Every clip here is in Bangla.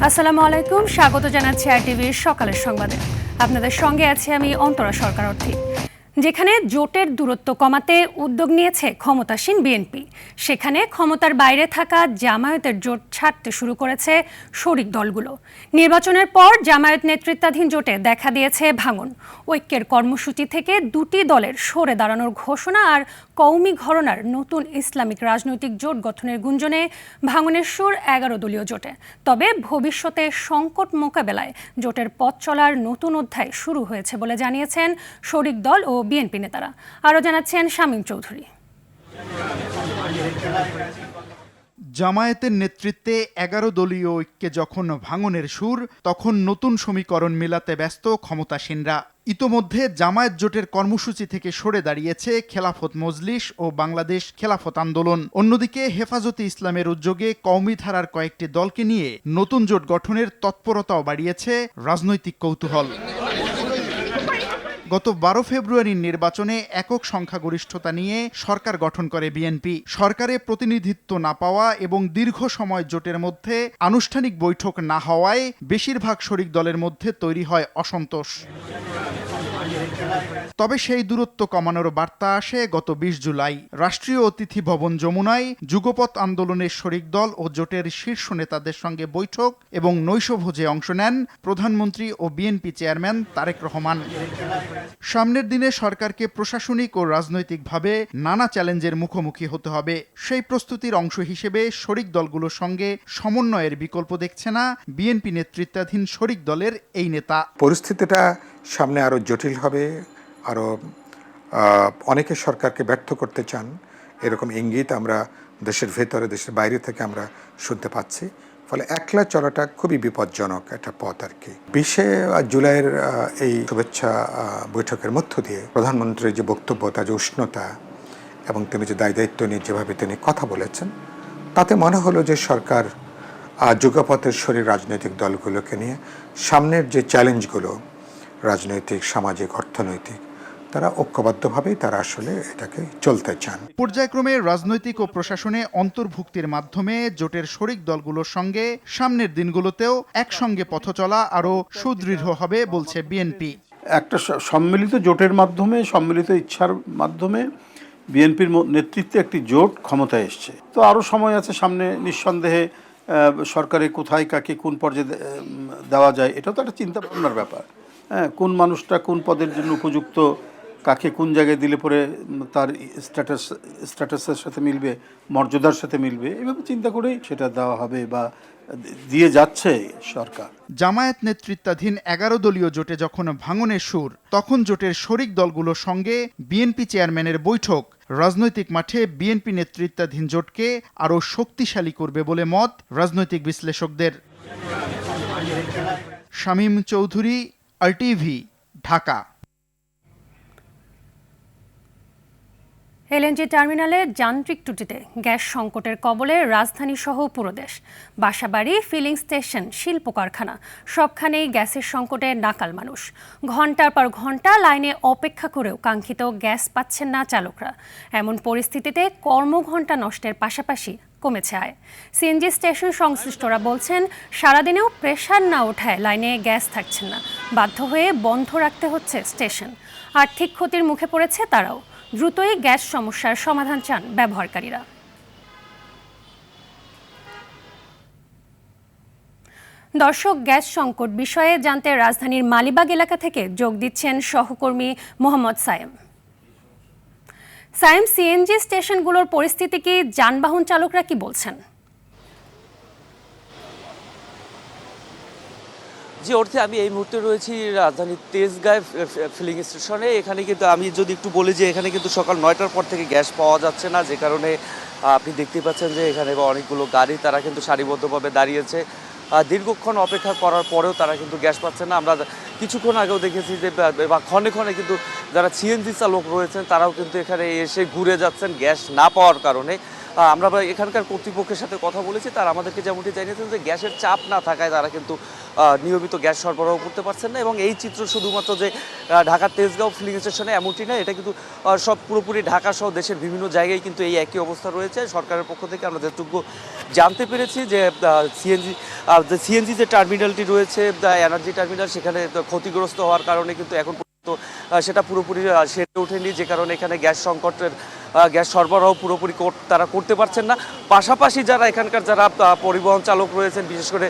আসসালামু আলাইকুম, স্বাগত জানাচ্ছি আরটিভির সকালের সংবাদে। আপনাদের সঙ্গে আছি আমি অন্তরা সরকার অর্থী। যেখানে জোটের দূরত্ব কমাতে উদ্যোগ নিয়েছে ক্ষমতাসীন বিএনপি, সেখানে ক্ষমতার বাইরে থাকা জামায়াতের জোট ছাড়তে শুরু করেছে শরিক দলগুলো। নির্বাচনের পর জামায়াত নেতৃত্বাধীন জোটে দেখা দিয়েছে ভাঙন। ঐক্যের কর্মসূচি থেকে দুটি দলের সরে দাঁড়ানোর ঘোষণা আর কওমি ঘরানার নতুন ইসলামিক রাজনৈতিক জোট গঠনের গুঞ্জনে ভাঙনের সুর 11 দলীয় জোটে। তবে ভবিষ্যতে সংকট মোকাবেলায় জোটের পথ চলার নতুন অধ্যায় শুরু হয়েছে বলে জানিয়েছেন শরিক দল ও বিএনপি নেতারা। আরও জানাচ্ছেন শামীম চৌধুরী। জামায়াতের নেতৃত্বে 11 দলীয় ঐক্যে যখন ভাঙনের সুর, তখন নতুন সমীকরণ মেলাতে ব্যস্ত ক্ষমতাসীনরা। ইতোমধ্যে জামায়াত জোটের কর্মসূচি থেকে সরে দাঁড়িয়েছে খেলাফত মজলিস ও বাংলাদেশ খেলাফত আন্দোলন। অন্যদিকে হেফাজতে ইসলামের উদ্যোগে কওমি ধারার কয়েকটি দলকে নিয়ে নতুন জোট গঠনের তৎপরতাও বাড়িয়েছে রাজনৈতিক কৌতূহল। গত 12 ফেব্রুয়ারির নির্বাচনে একক সংখ্যাগরিষ্ঠতা নিয়ে সরকার গঠন করে বিএনপি। সরকারে প্রতিনিধিত্ব না পাওয়া এবং দীর্ঘ সময় জোটের মধ্যে আনুষ্ঠানিক বৈঠক না হওয়ায় বেশিরভাগ শরিক দলের মধ্যে তৈরি হয় অসন্তোষ। তবে সেই দূরত্ব কমানোর বার্তা আসে গত 20 জুলাই। রাষ্ট্রীয় অতিথি ভবন যমুনায় যুগপৎ আন্দোলনের শরিক দল ও জোটের শীর্ষ নেতাদের সঙ্গে বৈঠক এবং নৈশভোজে অংশ নেন প্রধানমন্ত্রী ও বিএনপি চেয়ারম্যান তারেক রহমান। সামনের দিনে সরকারকে প্রশাসনিক ও রাজনৈতিকভাবে নানা চ্যালেঞ্জের মুখোমুখি হতে হবে। সেই প্রস্তুতির অংশ হিসেবে শরিক দলগুলোর সঙ্গে সমন্বয়ের বিকল্প দেখছে না বিএনপি নেতৃত্বাধীন শরিক দলের এই নেতা। পরিস্থিতিটা সামনে আরো জটিল হবে, আরো অনেকে সরকারকে ব্যর্থ করতে চান, এরকম ইঙ্গিত আমরা দেশের ভেতরে দেশের বাইরে থেকে আমরা শুনতে পাচ্ছি। ফলে একলা চলাটা খুবই বিপজ্জনক একটা পথ আর কি। 20 জুলাইয়ের এই শুভেচ্ছা বৈঠকের মধ্য দিয়ে প্রধানমন্ত্রীর যে বক্তব্য, তার যে উষ্ণতা এবং তিনি যে দায়িত্ব নিয়ে যেভাবে তিনি কথা বলেছেন, তাতে মনে হলো যে সরকার যুগপথের শরীর রাজনৈতিক দলগুলোকে নিয়ে সামনের যে চ্যালেঞ্জগুলো রাজনৈতিক, সামাজিক, অর্থনৈতিক, তারা ঐক্যবদ্ধভাবেই তারা আসলে এটাকে চলতে চান। পর্যায়ক্রমে রাজনৈতিক ও প্রশাসনে অন্তর্ভুক্তির মাধ্যমে জোটের শরিক দলগুলোর সঙ্গে সামনের দিনগুলোতেও একসঙ্গে পথ চলা আরও সুদৃঢ় হবে বলছে বিএনপি। একটা সম্মিলিত জোটের মাধ্যমে, সম্মিলিত ইচ্ছার মাধ্যমে বিএনপির নেতৃত্বে একটি জোট ক্ষমতায় এসছে। তো আরও সময় আছে সামনে, নিঃসন্দেহে সরকারে কোথায় কাকে কোন পর্যায়ে দেওয়া যায়, এটা তো একটা চিন্তা ভাবনার ব্যাপার। হ্যাঁ, কোন মানুষটা কোন পদের জন্য উপযুক্ত, কাকে কোন জায়গায় দিলে পরে তার স্ট্যাটাসের সাথে মিলবে, মর্যাদার সাথে মিলবে, এভাবে চিন্তা করেই সেটা দেওয়া হবে বা দিয়ে যাচ্ছে সরকার। জামায়াত নেতৃত্বাধীন 11 দলীয় জোটে যখন ভাঙনের সুর, তখন জোটের শরিক দলগুলোর সঙ্গে বিএনপি চেয়ারম্যানের বৈঠক রাজনৈতিক মাঠে বিএনপি নেতৃত্বাধীন জোটকে আরও শক্তিশালী করবে বলে মত রাজনৈতিক বিশ্লেষকদের। শামীম চৌধুরী, আরটিভি, ঢাকা। এলএনজি টার্মিনালে যান্ত্রিক ত্রুটিতে গ্যাস সংকটের কবলে রাজধানী সহ পুরো দেশ। বাসাবাড়ি, ফিলিং স্টেশন, শিল্প কারখানা সবখানেই গ্যাসের সংকটে নাকাল মানুষ। ঘন্টার পর ঘন্টা লাইনে অপেক্ষা করেও কাঙ্ক্ষিত গ্যাস পাচ্ছেন না চালকরা। এমন পরিস্থিতিতে কর্মঘণ্টা নষ্টের পাশাপাশি কমেছে আয়। সিএনজি স্টেশন সংশ্লিষ্টরা বলছেন, সারাদিনেও প্রেসার না ওঠায় লাইনে গ্যাস থাকছে না, বাধ্য হয়ে বন্ধ রাখতে হচ্ছে স্টেশন। আর্থিক ক্ষতির মুখে পড়েছে তারাও। দ্রুতই গ্যাস সমস্যার সমাধান চান ব্যবহারকারীরা। দর্শক, গ্যাস সংকট বিষয়ে জানতে রাজধানীর মালিবাগ এলাকা থেকে যোগ দিচ্ছেন সহকর্মী মোহাম্মদ সায়েম। সায়েম, সিএনজি স্টেশনগুলোর পরিস্থিতি কি, যানবাহন চালকরা কি বলছেন? জি অর্থে আমি এই মুহূর্তে রয়েছি রাজধানীর তেজগাঁও ফিলিং স্টেশনে। এখানে কিন্তু আমি যদি একটু বলি যে এখানে কিন্তু সকাল 9টার পর থেকে গ্যাস পাওয়া যাচ্ছে না, যে কারণে আপনি দেখতে পাচ্ছেন যে এখানে অনেকগুলো গাড়ি তারা কিন্তু সারিবদ্ধভাবে দাঁড়িয়েছে। দীর্ঘক্ষণ অপেক্ষা করার পরেও তারা কিন্তু গ্যাস পাচ্ছে না। আমরা কিছুক্ষণ আগেও দেখেছি যে বা ক্ষণে ক্ষণে কিন্তু যারা সিএনজি চালক রয়েছেন তারাও কিন্তু এখানে এসে ঘুরে যাচ্ছেন গ্যাস না পাওয়ার কারণে। আমরা এখানকার কর্তৃপক্ষের সাথে কথা বলেছি, তারা আমাদেরকে যেমনটি জানিয়েছেন যে গ্যাসের চাপ না থাকায় তারা কিন্তু নিয়মিত গ্যাস সরবরাহ করতে পারছেন না। এবং এই চিত্র শুধুমাত্র যে ঢাকার তেজগাঁও ফিলিং স্টেশনে এমনটি না, এটা কিন্তু সব পুরোপুরি ঢাকা সহ দেশের বিভিন্ন জায়গায় কিন্তু এই একই অবস্থা রয়েছে। সরকারের পক্ষ থেকে আমরা যেটুকু জানতে পেরেছি যে সিএনজি যে টার্মিনালটি রয়েছে, এনার্জি টার্মিনাল, সেখানে ক্ষতিগ্রস্ত হওয়ার কারণে কিন্তু এখন পর্যন্ত সেটা পুরোপুরি সেরে ওঠেনি, যে কারণে এখানে গ্যাস সংকটের গ্যাস সরবরাহ পুরোপুরি তারা করতে পারছেন না। পাশাপাশি যারা এখানকার যারা পরিবহন চালক রয়েছেন, বিশেষ করে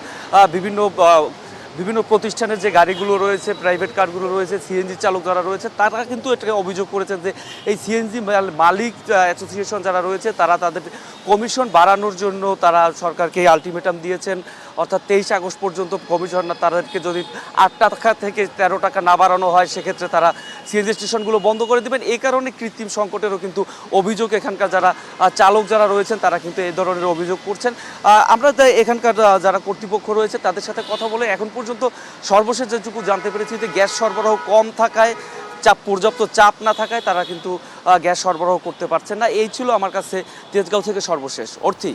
বিভিন্ন প্রতিষ্ঠানের যে গাড়িগুলো রয়েছে, প্রাইভেট কারগুলো রয়েছে, সিএনজি চালক যারা রয়েছে, তারা কিন্তু এটাকে অভিযোগ করেছেন যে এই সিএনজি মালিক অ্যাসোসিয়েশন যারা রয়েছে তারা তাদের কমিশন বাড়ানোর জন্য তারা সরকারকে আলটিমেটাম দিয়েছেন, অর্থাৎ 23 আগস্ট পর্যন্ত কমিশন তাদেরকে যদি 8 টাকা থেকে 13 টাকা না বাড়ানো হয় সেক্ষেত্রে তারা সিএনজি স্টেশনগুলো বন্ধ করে দেবেন। এই কারণে কৃত্রিম সংকটেরও কিন্তু অভিযোগ এখানকার যারা চালক যারা রয়েছেন তারা কিন্তু এই ধরনের অভিযোগ করছেন। আমরা এখানকার যারা কর্তৃপক্ষ রয়েছে তাদের সাথে কথা বলে এখন পর্যন্ত সর্বশেষ যেটুকু জানতে পেরেছি যে গ্যাস সরবরাহ কম থাকায়, পর্যাপ্ত চাপ না থাকায় তারা কিন্তু গ্যাস সরবরাহ করতে পারছেন না। এই ছিল আমার কাছে তেজগাঁও থেকে সর্বশেষ। অর্থী,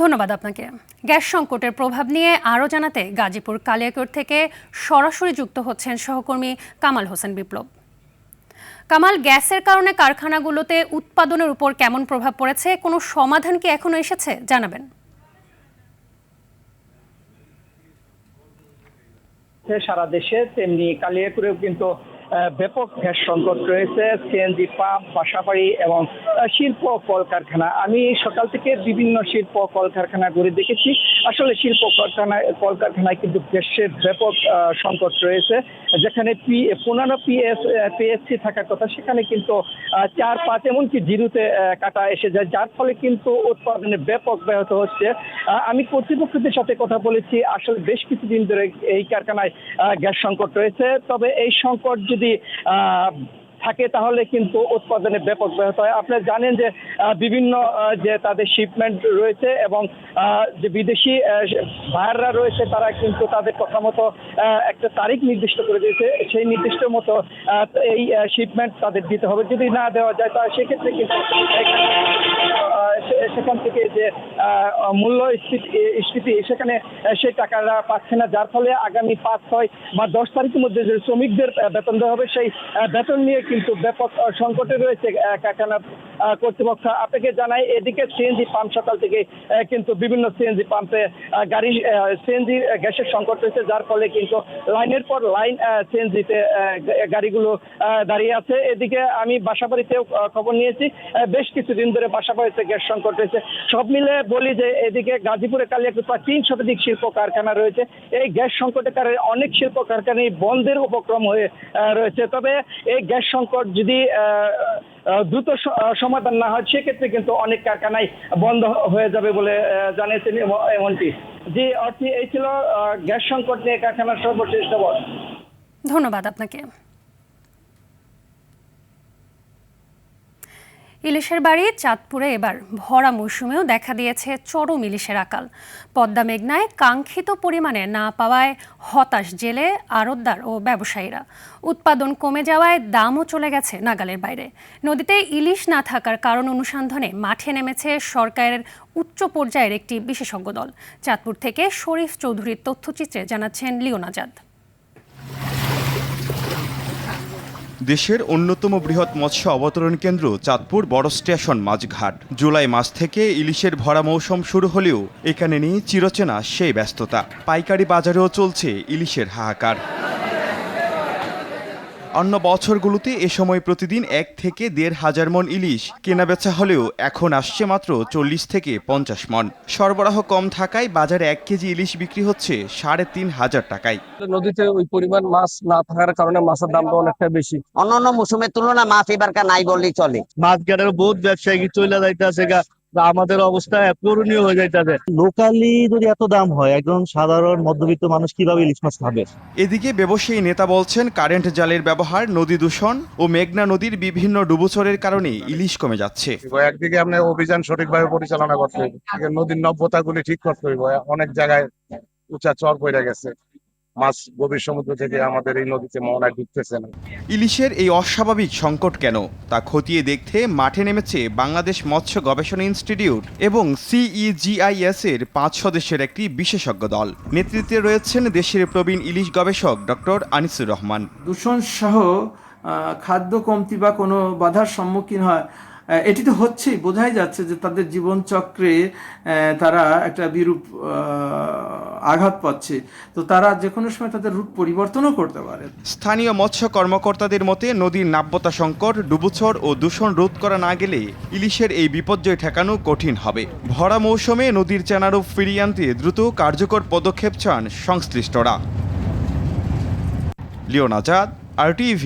ধন্যবাদ আপনাকে। গ্যাস সংকটের প্রভাব নিয়ে আরও জানাতে গাজীপুর কালিয়াকৈর থেকে সরাসরি যুক্ত হচ্ছেন সহকর্মী কামাল হোসেন বিপ্লব। কামাল, গ্যাসের কারণে কারখানাগুলোতে উৎপাদনের উপর কেমন প্রভাব পড়েছে, কোনো সমাধান কি এখনো এসেছে জানাবেন? সারা দেশে তেমনি কালিয়াকৈরেও কিন্তু ব্যাপক গ্যাস সংকট রয়েছে। সিএনজি পাম্প, বাসাবাড়ি এবং শিল্প কলকারখানা। আমি সকাল থেকে বিভিন্ন শিল্প কলকারখানা ঘুরে দেখেছি। আসলে শিল্প কলকারখানায় কিন্তু গ্যাসের ব্যাপক সংকট রয়েছে। যেখানে 15 পিএসসি থাকার কথা সেখানে কিন্তু 4-5 এমনকি জিরোতে কাটা এসে যায়, যার ফলে কিন্তু উৎপাদনে ব্যাপক ব্যাহত হচ্ছে। আমি কর্তৃপক্ষদের সাথে কথা বলেছি, আসলে বেশ কিছুদিন ধরে এই কারখানায় গ্যাস সংকট রয়েছে। তবে এই সংকট যদি থাকে তাহলে কিন্তু উৎপাদনে ব্যাপক ব্যাহত হয়। আপনারা জানেন যে বিভিন্ন যে তাদের শিপমেন্ট রয়েছে এবং যে বিদেশি বায়াররা রয়েছে তারা কিন্তু তাদের কথা মতো একটা তারিখ নির্দিষ্ট করে দিয়েছে। সেই নির্দিষ্ট মতো এই শিপমেন্ট তাদের দিতে হবে। যদি না দেওয়া যায় তাহলে সেক্ষেত্রে কিন্তু সেখান থেকে যে মূল্যস্ফীতি সেখানে সেই টাকাটা পাচ্ছে না, যার ফলে আগামী 5, 6 বা 10 তারিখের মধ্যে যে শ্রমিকদের বেতন দেওয়া হবে সেই বেতন নিয়ে কিন্তু ব্যাপক সংকটে রয়েছে কারখানা কর্তৃপক্ষ। আপনাকে জানাই, এদিকে সিএনজি পাম্প সকাল থেকে কিন্তু বিভিন্ন সিএনজি পাম্পে গাড়ি সিএনজি গ্যাসের সংকট রয়েছে, যার ফলে কিন্তু লাইনের পর লাইন সিএনজিতে গাড়িগুলো দাঁড়িয়ে আছে। এদিকে আমি বাসাবাড়িতেও খবর নিয়েছি, বেশ কিছুদিন ধরে বাসাবাড়িতে গ্যাস সংকট রয়েছে। সব মিলে বলি যে এদিকে গাজীপুরে কালিয়াকৈর প্রায় 3 শতাধিক শিল্প কারখানা রয়েছে। এই গ্যাস সংকটের কারণে অনেক শিল্প কারখানায় বন্ধের উপক্রম হয়ে রয়েছে। তবে এই গ্যাস সংকট যদি দ্রুত সমাধান না হয় সেক্ষেত্রে কিন্তু অনেক কারখানায় বন্ধ হয়ে যাবে বলে জানিয়েছেন এমনটি। জি অর্থী, এই ছিল গ্যাস সংকট নিয়ে কারখানার সর্বশেষ খবর। ধন্যবাদ আপনাকে। ইলিশের বাড়ি চাঁদপুরে এবার ভরা মৌসুমেও দেখা দিয়েছে চরম ইলিশের আকাল। পদ্মা মেঘনায় কাঙ্ক্ষিত পরিমাণে না পাওয়ায় হতাশ জেলে, আড়তদার ও ব্যবসায়ীরা। উৎপাদন কমে যাওয়ায় দামও চলে গেছে নাগালের বাইরে। নদীতে ইলিশ না থাকার কারণ অনুসন্ধানে মাঠে নেমেছে সরকারের উচ্চ পর্যায়ের একটি বিশেষজ্ঞ দল। চাঁদপুর থেকে শরীফ চৌধুরীর তথ্যচিত্রে জানাচ্ছেন লিওন আজাদ। দেশের অন্যতম বৃহৎ মৎস্য অবতরণ কেন্দ্র চাঁদপুর বড় স্টেশন মাছঘাট। জুলাই মাস থেকে ইলিশের ভরা মৌসুম শুরু হলেও এখানে নিয়ে চিরচেনা সেই ব্যস্ততা। পাইকারি বাজারেও চলছে ইলিশের হাহাকার। অন্য বছরগুলোতে এ সময় প্রতিদিন 1 থেকে 1,500 মন ইলিশ কেনাবেচা হলেও এখন আসছে মাত্র 40 থেকে 50 মন। সরবরাহ কম থাকায় বাজারে 1 কেজি ইলিশ বিক্রি হচ্ছে 3,500 টাকায়। নদীতে ওই পরিমাণ মাছ না থাকার কারণে মাছের দামটা অনেকটা বেশি। অন্যান্য মৌসুমের তুলনায় মাছ এবারকার নাই বললেই চলে। মাছ ঘাটের বহুত ব্যবসায়ী চলে যাইতেছে, আমাদের অবস্থা করণীয় হয়ে যাইতেছে। লোকালি যদি এত দাম হয়, একজন সাধারণ মধ্যবিত্ত মানুষ কিভাবে ইলিশ মাছ খাবে? এদিকে ব্যবসায়ী নেতা বলছেন কারেন্ট জালের ব্যবহার, নদী দূষণ ও মেঘনা নদীর বিভিন্ন ডুবোচরের কারণে ইলিশ কমে যাচ্ছে। একদিকে আমরা অভিযান সঠিকভাবে পরিচালনা করতে হবে, নদীর নব্যতাগুলি ঠিক করতে হবে। অনেক জায়গায় উঁচা চর পড়ে গেছে, মাছ গভীর সমুদ্র থেকে আমাদের এই নদীতে মোহনায় ঢুকতেছে না। ইলিশের এই অস্বাভাবিক সংকট কেন তা খতিয়ে দেখতে মাঠে নেমেছে বাংলাদেশ মৎস্য গবেষণা ইনস্টিটিউট এবং CEGIS এর 5 সদস্যের একটি বিশেষজ্ঞ দল। নেতৃত্বে রয়েছেন দেশের প্রবীণ ইলিশ গবেষক ডক্টর আনিসুর রহমান। দূষণ সহ খাদ্য কমতি বা কোনো বাধার সম্মুখীন হয়, এটি তো হচ্ছেই, বোঝাই যাচ্ছে যে তাদের জীবনচক্রে তারা একটা বিরূপ আঘাত পাচ্ছে, তো তারা যে কোনো সময় তাদের রূট পরিবর্তনও করতে পারে। স্থানীয় মৎস্য কর্মকর্তাদের মতে নদীর নাব্যতা সংকট, ডুবোচর ও দূষণ রোধ করা না গেলে ইলিশের এই বিপর্যয় ঠেকানো কঠিন হবে। ভরা মৌসুমে নদীর চেনারূপ ফিরিয়ে আনতে দ্রুত কার্যকর পদক্ষেপ চান সংশ্লিষ্টরা। লিওন আজাদ, RTV।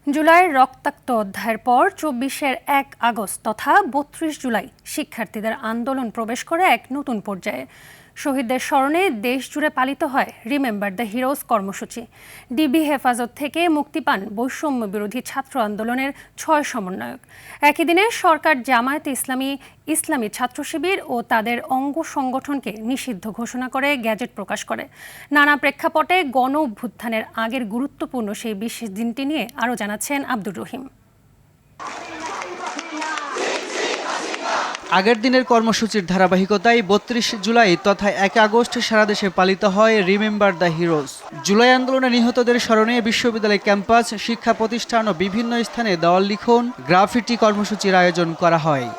জুলাইয়ের রক্তাক্ত অধ্যায়ের পর 24-এর 1 আগস্ট তথা 32 জুলাই শিক্ষার্থীদের আন্দোলন প্রবেশ করে এক নতুন পর্যায়ে। শহীদদের স্মরণে দেশ জুড়ে পালিত হয় রিমেম্বার দ্য হিরোজ কর্মসূচি। ডিবি হেফাজত থেকে মুক্তি পান বৈষম্য বিরোধী ছাত্র আন্দোলনের 6 সমন্বয়ক। একই দিনে সরকার জামায়াতে ইসলামী, ইসলামী ছাত্র শিবির ও তাদের অঙ্গ সংগঠনকে নিষিদ্ধ ঘোষণা করে গ্যাজেট প্রকাশ করে। নানা প্রেক্ষাপটে গণ অভ্যুত্থানের আগের গুরুত্বপূর্ণ সেই বিশেষ দিনটি নিয়ে আরও জানাচ্ছেন আব্দুর রহিম। আগের দিনের কর্মসূচির ধারাবাহিকতায় 32 জুলাই তথা 1 আগস্ট সারা দেশে পালিত হয় রিমেম্বার দ্য হিরোজ। জুলাই আন্দোলনে নিহতদের স্মরণে বিশ্ববিদ্যালয় ক্যাম্পাস, শিক্ষা প্রতিষ্ঠান ও বিভিন্ন স্থানে দেওয়াল লিখন, গ্রাফিটি কর্মসূচির আয়োজন করা হয়।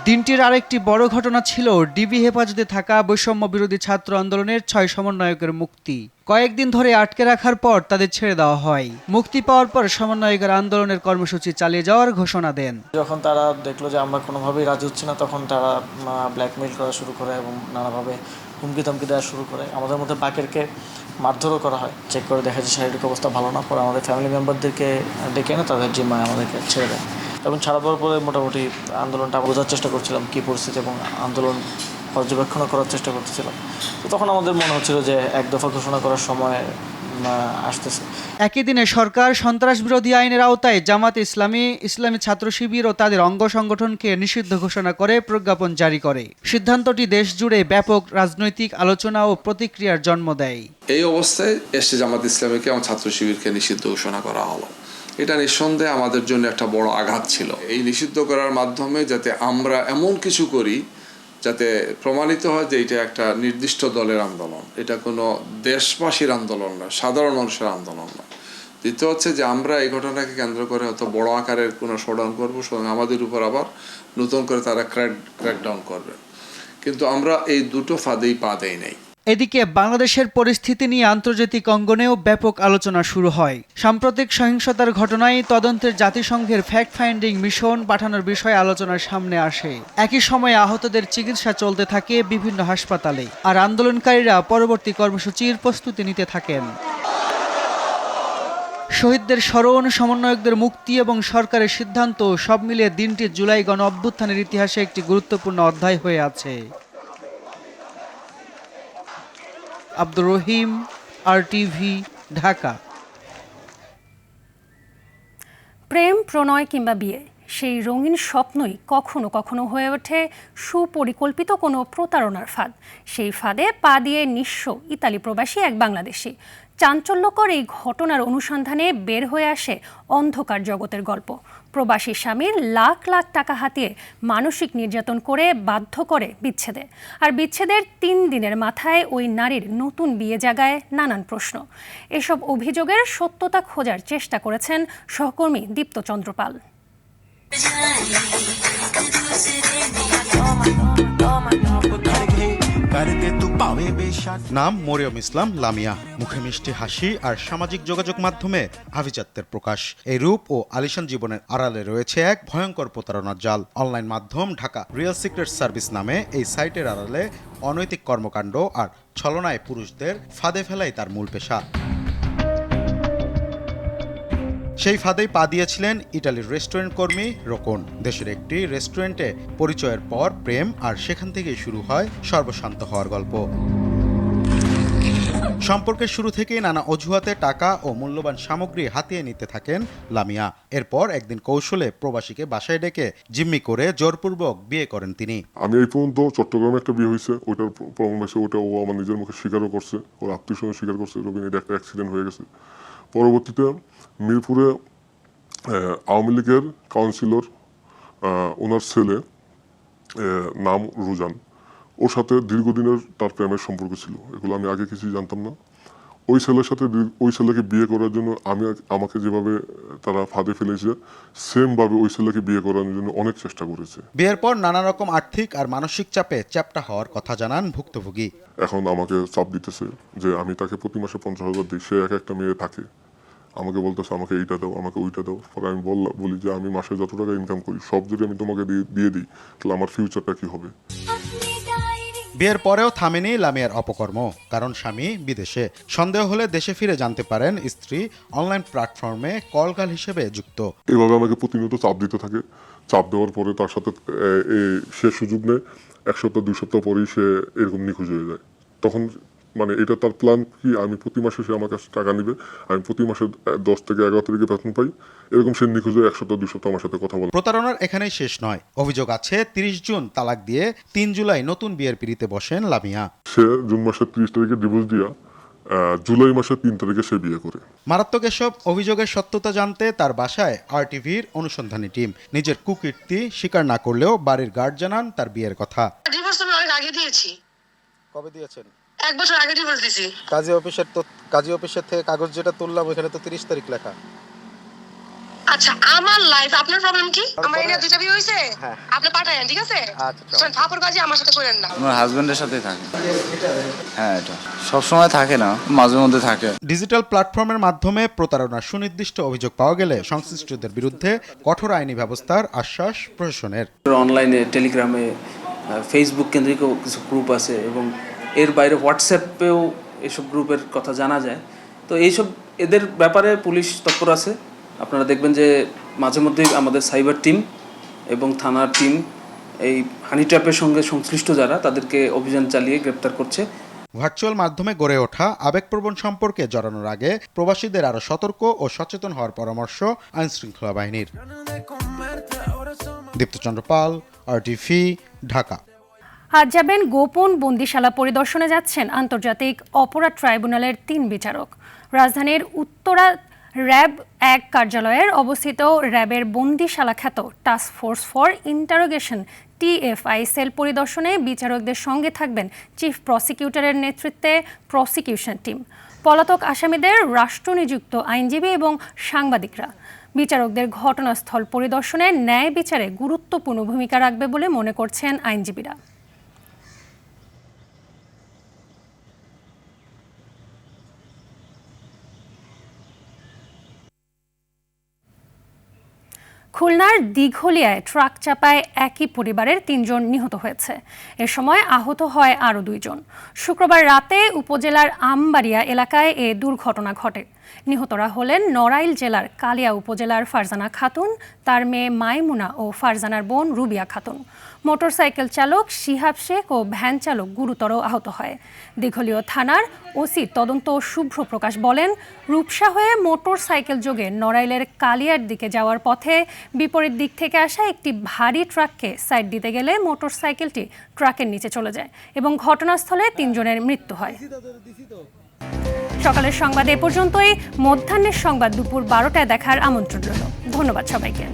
দিনটির আরেকটি বড় ঘটনা ছিল ডিবি হেফাজতে থাকা বৈষম্য বিরোধী ছাত্র আন্দোলনের 6 সমন্বয়কের মুক্তি। কয়েকদিন ধরে আটকে রাখার পর তাদের ছেড়ে দেওয়া হয়। মুক্তি পাওয়ার পর সমন্বয়কের আন্দোলনের কর্মসূচি চালিয়ে যাওয়ার ঘোষণা দেন। যখন তারা দেখলো যে আমরা কোনোভাবেই রাজি হচ্ছি না, তখন তারা ব্ল্যাকমেইল করা শুরু করে এবং নানাভাবে হুমকি ধমকি দেওয়া শুরু করে। আমাদের মধ্যে বাকেরকে মারধরও করা হয়। চেক করে দেখা যায় শারীরিক অবস্থা ভালো না, পরে আমাদের ফ্যামিলি মেম্বারদেরকে ডেকে এনে তাদের জিম্মায় আমাদেরকে ছেড়ে দেয়। এবং ছাড়া পাওয়ার পরে মোটামুটি আন্দোলনটা বোঝার চেষ্টা করছিলাম কী পরিস্থিতি এবং আন্দোলন পর্যবেক্ষণ করার চেষ্টা করতেছিলাম। তো তখন আমাদের মনে হচ্ছিল যে এক দফা ঘোষণা করার সময় আসতেছে। একই দিনে সরকার সন্ত্রাস বিরোধী আইনের আওতায় জামাত ইসলামী, ইসলামী ছাত্র শিবির ও তাদের অঙ্গ সংগঠনকে নিষিদ্ধ ঘোষণা করে প্রজ্ঞাপন জারি করে। সিদ্ধান্তটি দেশ জুড়ে ব্যাপক রাজনৈতিক আলোচনা ও প্রতিক্রিয়ার জন্ম দেয়। এই অবস্থায় এসে জামাত ইসলামীকে এবং ছাত্র শিবিরকে নিষিদ্ধ ঘোষণা করা হলো। এটা নিঃসন্দেহে আমাদের জন্য একটা বড় আঘাত ছিল। এই নিষিদ্ধ করার মাধ্যমে যাতে আমরা এমন কিছু করি যাতে প্রমাণিত হয় যে এটা একটা নির্দিষ্ট দলের আন্দোলন, এটা কোনো দেশবাসীর আন্দোলন না, সাধারণ মানুষের আন্দোলন না। দ্বিতীয় হচ্ছে যে আমরা এই ঘটনাকে কেন্দ্র করে হয়তো বড় আকারের কোনো শোডাউন করবো, আমাদের উপর আবার নতুন করে তারা ক্র্যাকডাউন করবে। কিন্তু আমরা এই দুটো ফাঁদেই পা দেই নাই। এদিকে বাংলাদেশের পরিস্থিতি নিয়ে আন্তর্জাতিক অঙ্গনেও ব্যাপক আলোচনা শুরু হয়। সাম্প্রতিক সহিংসতার ঘটনায় তদন্তের জাতিসংঘের ফ্যাক্ট ফাইন্ডিং মিশন পাঠানোর বিষয়ে আলোচনার সামনে আসে। একই সময়ে আহতদের চিকিৎসা চলতে থাকে বিভিন্ন হাসপাতালে, আর আন্দোলনকারীরা পরবর্তী কর্মসূচির প্রস্তুতি নিতে থাকেন। শহীদদের স্মরণ, সমন্বয়কদের মুক্তি এবং সরকারের সিদ্ধান্ত সব মিলিয়ে দিনটি জুলাই গণ অভ্যুত্থানের ইতিহাসে একটি গুরুত্বপূর্ণ অধ্যায় হয়ে আছে। আব্দুর রহিম, RTV, ঢাকা। প্রেম, প্রণয় কিংবা বিয়ে, সেই রঙিন স্বপ্নই কখনো কখনো হয়ে ওঠে সুপরিকল্পিত কোনো প্রতারণার ফাঁদ। সেই ফাঁদে পা দিয়ে নিঃস্ব ইতালি প্রবাসী এক বাংলাদেশি। চাঞ্চল্যকর এই ঘটনার অনুসন্ধানে বের হয়ে আসে অন্ধকার জগতের গল্প। প্রবাসী স্বামীর লাখ লাখ টাকা হাতিয়ে মানসিক নির্যাতন করে বাধ্য করে বিচ্ছেদে। আর বিচ্ছেদের 3 দিনের মাথায় ওই নারীর নতুন বিয়ে জাগায় নানান প্রশ্ন। এসব অভিযোগের সত্যতা খোঁজার চেষ্টা করেছেন সহকর্মী দীপ্ত চন্দ্রপাল। নাম মরিয়ম ইসলাম লামিয়া, মুখে মিষ্টি হাসি আর সামাজিক যোগাযোগ মাধ্যমে আভিজাত্যের প্রকাশ। এই রূপ ও আলিশান জীবনের আড়ালে রয়েছে এক ভয়ঙ্কর প্রতারণার জাল। অনলাইন মাধ্যম ঢাকা রিয়েল সিক্রেট সার্ভিস নামে এই সাইটের আড়ালে অনৈতিক কর্মকাণ্ড আর ছলনায় পুরুষদের ফাঁদে ফেলাই তার মূল পেশা। সেই ফাঁদেই পা দিয়েছিলেন ইটালির রেস্টুরেন্ট কর্মী রোকন। দেশের একটি রেস্টুরেন্টে পরিচয়ের পর প্রেম, আর সেখান থেকেই শুরু হয় সর্বশান্ত হওয়ার গল্প। সম্পর্কের শুরু থেকেই নানা অজুহাতে টাকা ও মূল্যবান সামগ্রী হাতিয়ে নিতে থাকেন লামিয়া। এরপর একদিন কৌশলে প্রবাসীকে বাসায় ডেকে জিম্মি করে জোরপূর্বক বিয়ে করেন তিনি। আমি এই পর্যন্ত চট্টগ্রামে একটা বিয়ে হয়েছে, ওইটার প্রমাণ হয়েছে, ওটা ও আমার নিজের মুখে স্বীকারও করছে, ওর আত্মীয় স্বজন স্বীকার করছে রবিন এটা একটা অ্যাক্সিডেন্ট হয়ে গেছে। পরবর্তীতে মিরপুরে আওয়ামী লীগের কাউন্সিলর ওনার ছেলে নাম রুজান, ওর সাথে দীর্ঘদিনের তার প্রেমের সম্পর্ক ছিল, এগুলো আমি আগে কিছুই জানতাম না। ওই ছেলের সাথে ওই ছেলেকে বিয়ে করার জন্য আমাকে যেভাবে তারা ফাঁদে ফেলেছে, সেম ভাবে ওই ছেলেকে বিয়ে করার জন্য অনেক চেষ্টা করেছে। বিয়ের পর নানা রকম আর্থিক আর মানসিক চাপে চ্যাপ্টা হওয়ার কথা জানান ভুক্তভোগী। এখন আমাকে চাপ দিতেছে যে আমি তাকে প্রতি মাসে 50,000 দিই, সে একটা মেয়ে থাকে, আমাকে বলতেছে আমাকে এইটা দাও, আমাকে ওইটা দাও। পরে আমি বলি যে আমি মাসে যত টাকা ইনকাম করি সব যদি আমি তোমাকে দিয়ে দিই তাহলে আমার ফিউচারটা কি হবে। বিয়ের পরেও থামেনি লামিয়ার অপকর্ম, কারণ স্বামী বিদেশে। সন্দেহ হলে দেশে ফিরে জানতে পারেন স্ত্রী অনলাইন প্ল্যাটফর্মে কলগাল হিসেবে যুক্ত। এভাবে আমাকে প্রতিনিয়ত চাপ দিতে থাকে। চাপ দেওয়ার পরে তার সাথে সে সুযোগ নেয়, 1 সপ্তাহ 2 সপ্তাহ পরেই সে এরকম নিখোঁজ হয়ে যায়। তখন মানে এটা তার প্ল্যান কি, আমি প্রতি মাসে সে আমার কাছে টাকা নিবে, আমি প্রতি মাসে 10 থেকে 11 তারিখে বেতন পাই, এরকম সে নিখোঁজ হয়ে 1 সপ্তাহ 2 সপ্তাহ আমার সাথে কথা বলে। প্রতারণার এখানেই শেষ নয়, অভিযোগ আছে 30 জুন তালাক দিয়ে 3 জুলাই নতুন বিয়ের পিড়িতে বসেন লামিয়া। সে জুন মাসের 30 তারিখে ডিভোর্স দিয়া জুলাই মাসের 3 তারিখে সে বিয়ে করে। মারাত্মক এসব অভিযোগের সত্যতা জানতে তার বাসায় আরটিভির অনুসন্ধানী টিম। নিজের কুকীর্তি স্বীকার না করলেও বাড়ির গার্ড জানান তার বিয়ের কথা। ডিভোর্স আমি অনেক আগে দিয়েছি। কবে দিয়েছেন? 1 বছর আগে ডিভোর্স দিয়েছি। কাজী অফিসের থেকে কাগজ যেটা তুললাম ওখানে তো 30 তারিখ লেখা। আচ্ছা, আমার লাইফ আপনার প্রবলেম কি? আমার এনে দুইটা বিয়ে হইছে, আপনি পাঠায়েন, ঠিক আছে? আচ্ছা, ঠাকুর কাজে আমার সাথে করেন না। আমার হাজবেন্ডের সাথেই থাকে। হ্যাঁ, এটা সব সময় থাকে না, মাঝে মধ্যে থাকে। ডিজিটাল প্ল্যাটফর্মের মাধ্যমে প্রতারণার সুনির্দিষ্ট অভিযোগ পাওয়া গেলে সংশ্লিষ্টদের বিরুদ্ধে কঠোর আইনি ব্যবস্থার আশ্বাস প্রশাসনের। অনলাইনে, টেলিগ্রামে, ফেসবুক কেন্দ্রিক কিছু গ্রুপ আছে এবং এর বাইরে হোয়াটসঅ্যাপেও এসব গ্রুপের কথা জানা যায়। তো এদের ব্যাপারে পুলিশ তৎপর আছে। আপনারা দেখবেন যে মাঝে মধ্যেই আমাদের সাইবার টিম এবং থানার টিম এই হানি ট্র্যাপের সঙ্গে সংশ্লিষ্ট যারা তাদেরকে অভিযান চালিয়ে গ্রেপ্তার করছে। ভার্চুয়াল মাধ্যমে গড়ে ওঠা আবেগপ্রবণ সম্পর্কে জড়ানোর আগে প্রবাসীদের আরও সতর্ক ও সচেতন হওয়ার পরামর্শ আইনশৃঙ্খলা বাহিনীর। দীপ্তচন্দ্র পাল, RTV, ঢাকা। আজ যাবেন গোপন বন্দিশালা পরিদর্শনে যাচ্ছেন আন্তর্জাতিক অপরাধ ট্রাইব্যুনালের 3 বিচারক। রাজধানীর উত্তরা র্যাব 1 কার্যালয়ের অবস্থিত র্যাবের বন্দিশালা খ্যাত task force for interrogation TFI cell পরিদর্শনে বিচারকদের সঙ্গে থাকবেন চিফ প্রসিকিউটরের নেতৃত্বে প্রসিকিউশন টিম, পলাতক আসামিদের রাষ্ট্রনিযুক্ত আইনজীবী এবং সাংবাদিকরা। বিচারকদের ঘটনাস্থল পরিদর্শনে ন্যায় বিচারে গুরুত্বপূর্ণ ভূমিকা রাখবে বলে মনে করছেন আইনজীবীরা। খুলনার দিঘলিয়ায় ট্রাক চাপায় একই পরিবারের 3 জন নিহত হয়েছে। এ সময় আহত হয় আরও 2 জন। শুক্রবার রাতে উপজেলার আমবাড়িয়া এলাকায় এ দুর্ঘটনা ঘটে। নিহতরা হলেন নড়াইল জেলার কালিয়া উপজেলার ফারজানা খাতুন, তার মেয়ে মাইমুনা ও ফারজানার বোন রুবিয়া খাতুন। মোটরসাইকেল চালক শিহাব শেখ ও ভ্যান চালক গুরুতর আহত হয়। দিঘলীয় থানার ওসি তদন্ত শুভ্র প্রকাশ বলেন, রূপসা হয়ে মোটরসাইকেল যোগে নড়াইলের কালিয়ার দিকে যাওয়ার পথে বিপরীত দিক থেকে আসা একটি ভারী ট্রাককে সাইড দিতে গেলে মোটরসাইকেলটি ট্রাকের নিচে চলে যায় এবং ঘটনাস্থলে 3 জনের মৃত্যু হয়। সকালের সংবাদ এ পর্যন্তই। মধ্যাহ্নের সংবাদ দুপুর 12টায় দেখার আমন্ত্রণ রইল। ধন্যবাদ সবাইকে।